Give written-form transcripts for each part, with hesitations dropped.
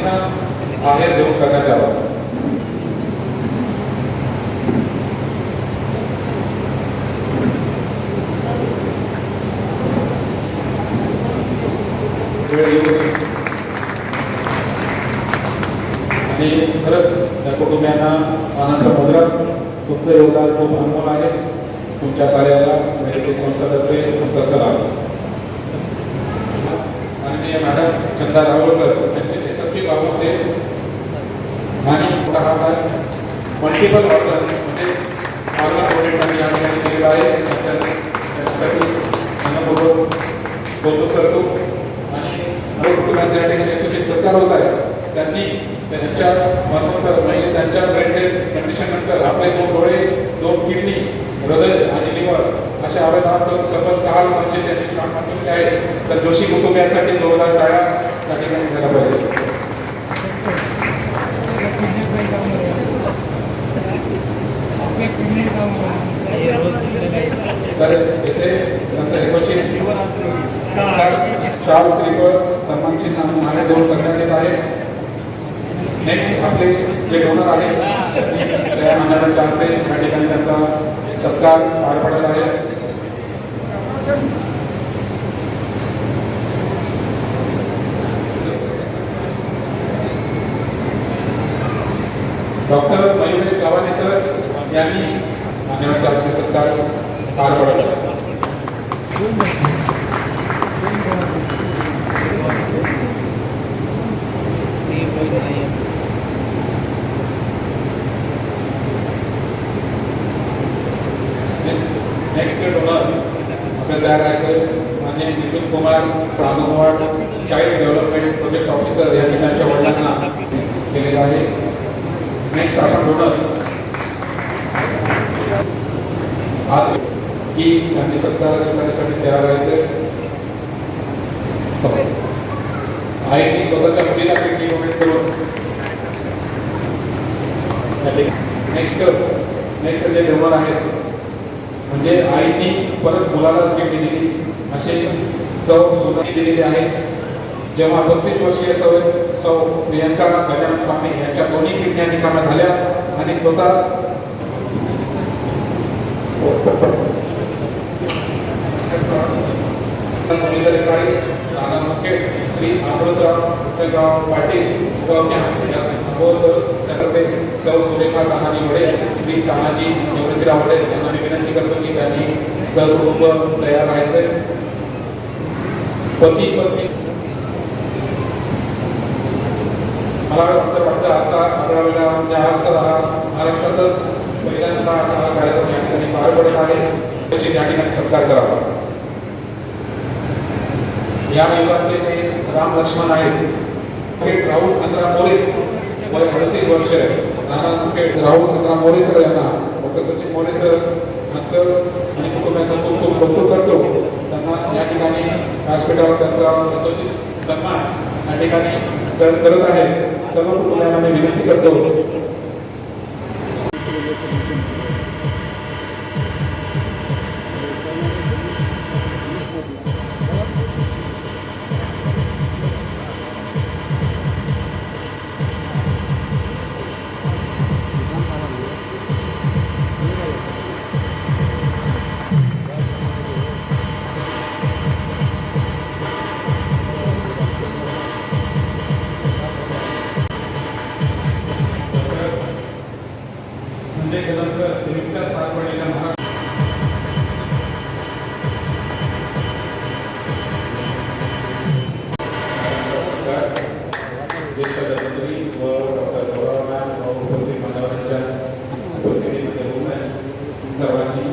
तातडीनं आहेर देऊन करण्यात यावं. आणि खरंच त्या कुटुंबियांना मानाचा मुद्रा. तुमचं योगदान खूप अनमोल आहे. तुमच्या कार्याला मेडिटेशन संस्थातर्फे तुमचा सलाम. आणि मॅडम चंदा रावळकर यांचे यशस्वी बाबू होते आणि मोठा हात आहे. मल्टिपल ऑर्डर म्हणजे ऑर्गन डोनेट या ठिकाणी केलेला आहे. त्याच्यासाठी मनपूर्वक कौतुक करतो. आणि कुटुंबाच्या या ठिकाणी यशस्वी सत्कार होत आहे. त्यांनी त्यांच्या मरणोत्तर म्हणजे त्यांच्या ब्रेन डेथ कंडिशन नंतर आपले 2 डोळे, 2 किडनी, हृदय आणि लिव्हर अशा अवयवांत करून सफल 6 लोकांचे त्यांनी प्राण वाचवले आहेत. तर जोशी कुटुंबियांसाठी जोरदार टाळ्या त्या ठिकाणी झाला पाहिजे. तर येथे त्यांचा यथोचित शाल श्रीफळ सन्मान चिन्ह आणि नाणे देऊन करण्यात येत आहे. नेक्स्ट आपले जे डोनर आहे त्या मंडळाच्या हस्ते या ठिकाणी त्यांचा सत्कार पार पडत आहे. डॉक्टर मयुरेश गावाने सर यांनी मान्यवरांच्या हस्ते सत्कार पार पडत आहे. नेक्स्ट डोनर आपल्याला तयार करायचं मान्य Nitin Kumar Pranwad child development project officer या ठिकाणच्या वडिलांना केलेलं आहे. नेक्स्ट आपण डोनर आज की त्यांनी सत्कार स्वीकारण्यासाठी तयार व्हायचे. आईने स्वतःच्या मुलीला किडनी डोनेट करून नेक्स्ट जे डोनर आहेत म्हणजे आईने परत मुलाला किडनी दिली असे सोनाली दिलेले आहेत. जेव्हा 35 वर्षीय सौ प्रियंका गजानन स्वामी यांच्या दोन्ही किडन्या निकामी झाल्या आणि स्वतः श्री अमृतराव पाटील सौ सुरेखा तानाजी वडेल, श्री तानाजी निवृत्तीराव वडेल यांना मी विनंती करतो की त्यांनी सहकुटुंब तयार राहायचे. पती पत्नी मला वाटतं असा आढळलेला महाराष्ट्रातच पहिल्यांदा असा कार्यक्रम या ठिकाणी पार पडत आहे. त्याची त्या ठिकाणी सत्कार करावा. या युगातले ते राम लक्ष्मण आहेत. राहुल संग्राम मोरे वय 38 वर्ष. राहुल संग्राम मोरे सर यांना डॉक्टर सचिन मोरे सर यांचं आणि कुटुंबाचं खूप खूप कौतुक करतो. त्यांना या ठिकाणी व्यासपीठावर त्यांचा यथोचित सन्मान या ठिकाणी सर करत आहे. सर्व कुटुंबांना मी विनंती करतो. संजय कदम सर नुकत्याच पार पडलेल्या ज्येष्ठ अभिनेत्री व डॉक्टर गौरव मॅम व उपस्थित मान्यवरांच्या उपस्थितीमध्ये सर्वांनी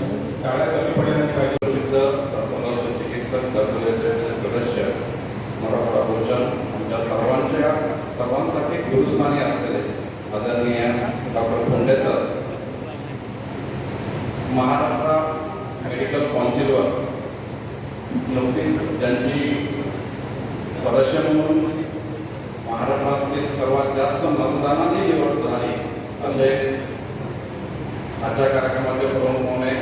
टाळ्या कमी पडल्याने पाहिजे. प्रसिद्ध सर्पदंश चिकित्सक कर्मचाऱ्यांचे सदस्य मराठा भूषण आमच्या सर्वांसाठी गुरुस्थानी असलेले आदरणीय डॉक्टर फोंडे सर महाराष्ट्र मेडिकल काउन्सिलवर नुकतीच ज्यांची सदस्य म्हणून महाराष्ट्रातील सर्वात जास्त मतदानाने निवड झाली असे आजच्या कार्यक्रमाचे प्रमुख होणे